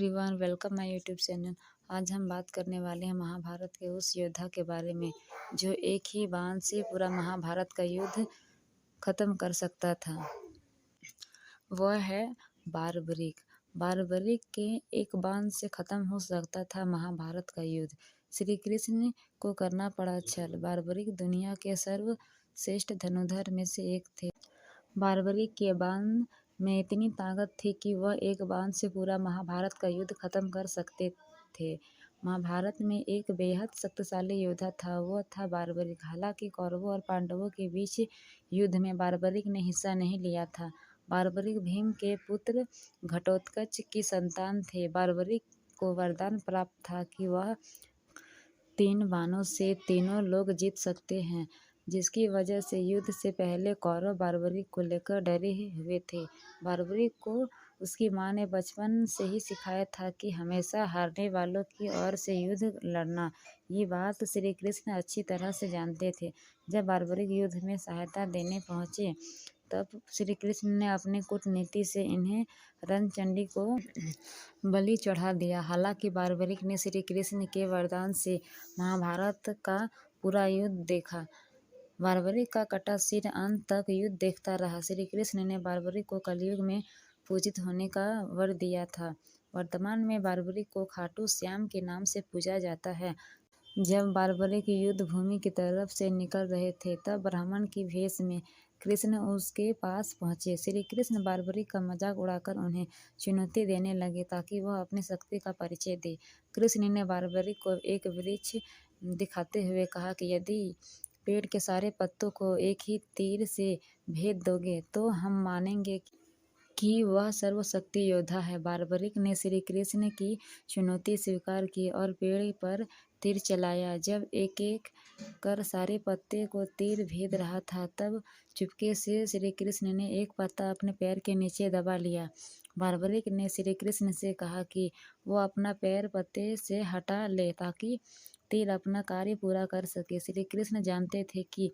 Everyone, welcome my YouTube channel. आज हम बात करने वाले हैं महाभारत के उस योद्धा के बारे में जो एक ही बाण से पूरा महाभारत का युद्ध खत्म कर सकता था। वह है बारबरीक। बारबरीक के एक बाण से खत्म हो सकता था महाभारत का युद्ध। श्री कृष्ण को करना पड़ा छल। बारबरीक दुनिया के सर्वश्रेष्ठ धनुर्धर में से एक थे। बारबरीक के बाण में इतनी ताकत थी कि वह एक बाण से पूरा महाभारत का युद्ध खत्म कर सकते थे। महाभारत में एक बेहद शक्तिशाली योद्धा था, वह था बारबरीक। हालांकि कौरवों और पांडवों के बीच युद्ध में बारबरीक ने हिस्सा नहीं लिया था। बारबरीक भीम के पुत्र घटोत्कच की संतान थे। बारबरीक को वरदान प्राप्त था कि वह 3 बाणों से तीनों लोग जीत सकते हैं, जिसकी वजह से युद्ध से पहले कौरव बारबरीक को लेकर डरे हुए थे। बारबरीक को उसकी मां ने बचपन से ही सिखाया था कि हमेशा हारने वालों की ओर से युद्ध लड़ना। ये बात श्री कृष्ण अच्छी तरह से जानते थे। जब बारबरीक युद्ध में सहायता देने पहुंचे तब श्री कृष्ण ने अपनी कूटनीति से इन्हें रणचंडी को बलि चढ़ा दिया। हालांकि बारबरीक ने श्री कृष्ण के वरदान से महाभारत का पूरा युद्ध देखा। बारबरीक का कटा सिर अंत तक युद्ध देखता रहा। श्री कृष्ण ने बारबरीक को कलयुग में पूजित होने का वर दिया था। वर्तमान में बारबरीक को खाटू श्याम के नाम से पूजा जाता है। जब बारबरीक युद्ध भूमि की तरफ से निकल रहे थे तब ब्राह्मण की भेष में कृष्ण उसके पास पहुंचे। श्री कृष्ण बारबरीक का मजाक उड़ाकर उन्हें चुनौती देने लगे ताकि वह अपनी शक्ति का परिचय दे। कृष्ण ने बारबरीक को एक वृक्ष दिखाते हुए कहा कि यदि पेड़ के सारे पत्तों को एक ही तीर से भेद दोगे तो हम मानेंगे कि वह सर्वशक्ति योद्धा है। बारबरीक ने श्री कृष्ण की चुनौती स्वीकार की और पेड़ पर तीर चलाया। जब एक एक कर सारे पत्ते को तीर भेद रहा था तब चुपके से श्री कृष्ण ने एक पत्ता अपने पैर के नीचे दबा लिया। बारबरीक ने श्री कृष्ण से कहा कि वो अपना पैर पत्ते से हटा ले ताकि तीर अपना कार्य पूरा कर सके। श्री कृष्ण जानते थे कि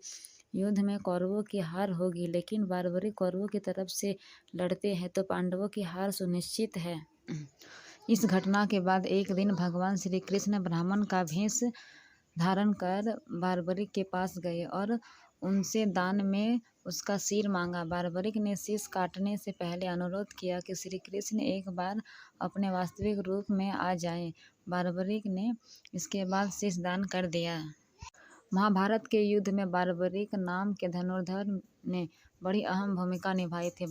युद्ध में कौरवों की हार होगी, लेकिन बारबरीक कौरवों की तरफ से लड़ते हैं तो पांडवों की हार सुनिश्चित है। इस घटना के बाद एक दिन भगवान श्री कृष्ण ब्राह्मण का भेष धारण कर बारबरीक के पास गए और उनसे दान में उसका सिर मांगा। बारबरीक ने शीश काटने से पहले अनुरोध किया कि श्री कृष्ण एक बार अपने वास्तविक रूप में आ जाएं। बारबरीक ने इसके बाद शीश दान कर दिया। महाभारत के युद्ध में बारबरीक नाम के धनुर्धर ने बड़ी अहम भूमिका निभाई थी।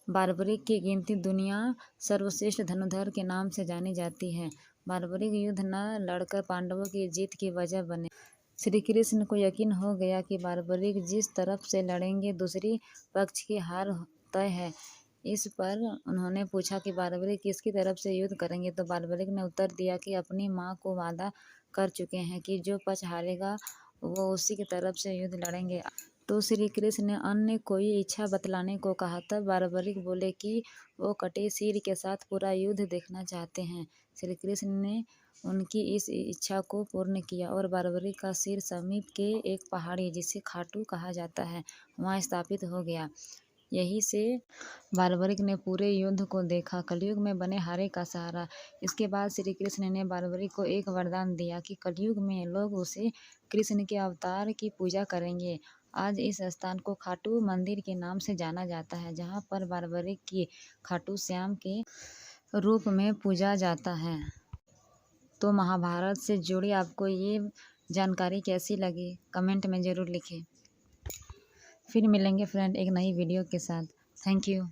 बारबरीक की गिनती दुनिया सर्वश्रेष्ठ धनुर्धर के नाम से जानी जाती है। बारबरीक युद्ध न लड़कर पांडवों की जीत की वजह बने। श्री कृष्ण को यकीन हो गया कि बारबरीक जिस तरफ से लड़ेंगे दूसरी पक्ष की हार तय है। इस पर उन्होंने पूछा कि बारबरीक किसकी तरफ से युद्ध करेंगे, तो बारबरीक ने उत्तर दिया कि अपनी मां को वादा कर चुके हैं कि जो पक्ष हारेगा वो उसी की तरफ से युद्ध लड़ेंगे। तो श्री कृष्ण ने अन्य कोई इच्छा बतलाने को कहा। तब बारबरीक बोले कि वो कटे सिर के साथ पूरा युद्ध देखना चाहते हैं। श्री कृष्ण ने उनकी इस इच्छा को पूर्ण किया और बारबरीक का सिर समीप के एक पहाड़ी जिसे खाटू कहा जाता है वहाँ स्थापित हो गया। यही से बारबरीक ने पूरे युद्ध को देखा, कलयुग में बने हारे का सहारा। इसके बाद श्री कृष्ण ने बारबरीक को एक वरदान दिया कि कलयुग में लोग उसे कृष्ण के अवतार की पूजा करेंगे। आज इस स्थान को खाटू मंदिर के नाम से जाना जाता है, जहाँ पर बारबरीक की खाटू श्याम के रूप में पूजा जाता है। तो महाभारत से जुड़ी आपको ये जानकारी कैसी लगी कमेंट में ज़रूर लिखें। फिर मिलेंगे फ्रेंड एक नई वीडियो के साथ। Thank you.